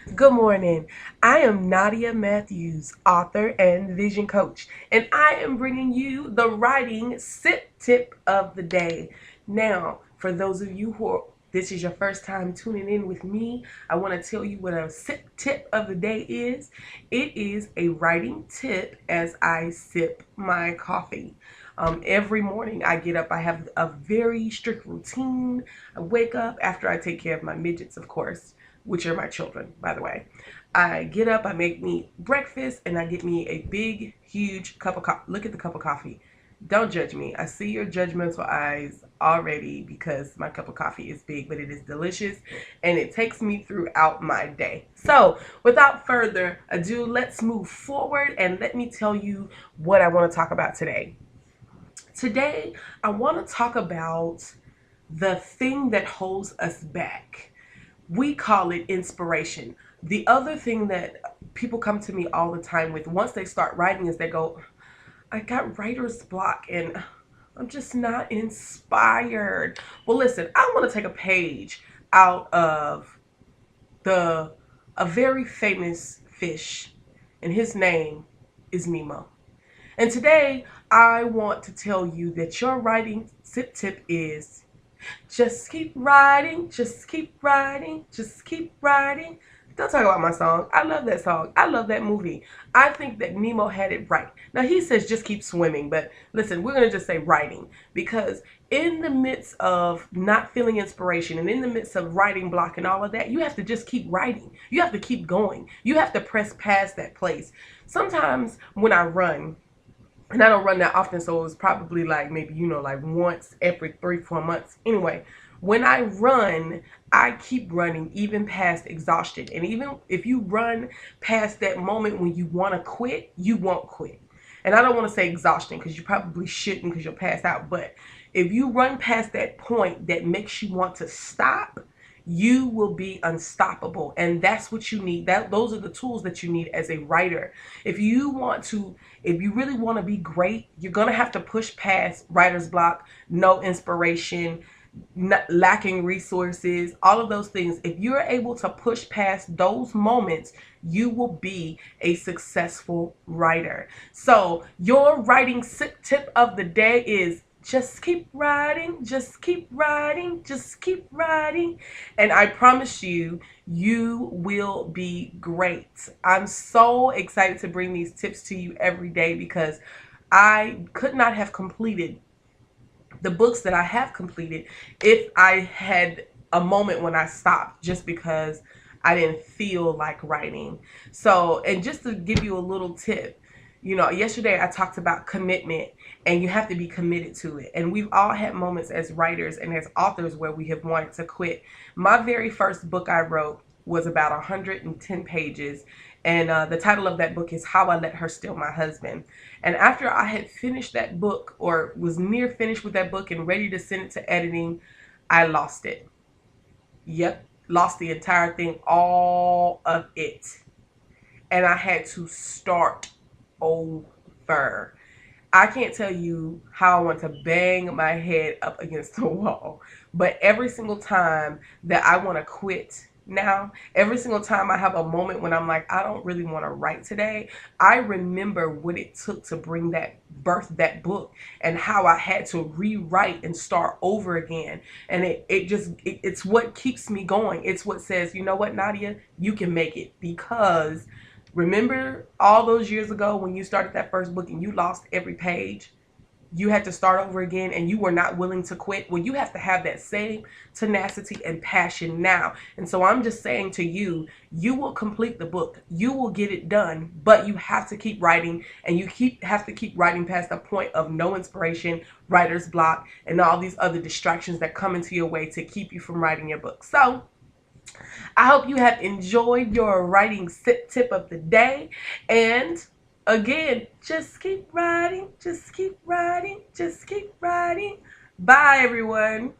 Good morning. I am Nadia Matthews, author and vision coach, and I am bringing you the writing sip tip of the day. Now, for those of you this is your first time tuning in with me, I want to tell you what a sip tip of the day is. It is a writing tip as I sip my coffee. Every morning I get up, I have a very strict routine. I wake up after I take care of my midgets, of course, which are my children, by the way. I get up, I make me breakfast, and I get me a big, huge cup of coffee. Look at the cup of coffee. Don't judge me. I see your judgmental eyes already because my cup of coffee is big, but it is delicious and it takes me throughout my day. So, without further ado, let's move forward and let me tell you what I want to talk about today. Today, I want to talk about the thing that holds us back. We call it inspiration. The other thing that people come to me all the time with once they start writing is they go, I got writer's block and I'm just not inspired. Well, listen, I want to take a page out of the a very famous fish, and his name is Nemo. And today I want to tell you that your writing tip is just keep writing, just keep writing, just keep writing. Don't talk about my song. I love that song. I love that movie. I think that Nemo had it right. Now he says just keep swimming, but listen, we're going to just say writing because in the midst of not feeling inspiration and in the midst of writing block and all of that, you have to just keep writing. You have to keep going. You have to press past that place. Sometimes when I run, and I don't run that often, so it was probably like maybe, like once every 3-4 months. Anyway, when I run, I keep running even past exhaustion. And even if you run past that moment when you want to quit, you won't quit. And I don't want to say exhaustion because you probably shouldn't because you'll pass out. But if you run past that point that makes you want to stop, you will be unstoppable. And that's what you need. Those are the tools that you need as a writer. If you really want to be great, you're going to have to push past writer's block, no inspiration, lacking resources, all of those things. If you're able to push past those moments, you will be a successful writer. So your writing tip of the day is just keep writing, just keep writing, just keep writing. And I promise you, you will be great. I'm so excited to bring these tips to you every day because I could not have completed the books that I have completed if I had a moment when I stopped just because I didn't feel like writing. So, and just to give you a little tip, yesterday I talked about commitment and you have to be committed to it. And we've all had moments as writers and as authors where we have wanted to quit. My very first book I wrote was about 110 pages. And the title of that book is How I Let Her Steal My Husband. And after I had finished that book or was near finished with that book and ready to send it to editing, I lost it. Yep, lost the entire thing, all of it. And I had to start over. I can't tell you how I want to bang my head up against the wall. But every single time that I want to quit now, every single time I have a moment when I'm like, I don't really want to write today, I remember what it took to birth that book and how I had to rewrite and start over again. And it's what keeps me going. It's what says, you know what, Nadia, you can make it. Because remember all those years ago when you started that first book and you lost every page? You had to start over again and you were not willing to quit. Well, you have to have that same tenacity and passion now. And so I'm just saying to you, you will complete the book. You will get it done, but you have to keep writing and have to keep writing past the point of no inspiration, writer's block, and all these other distractions that come into your way to keep you from writing your book. So I hope you have enjoyed your writing tip of the day. And again, just keep writing, just keep writing, just keep writing. Bye, everyone.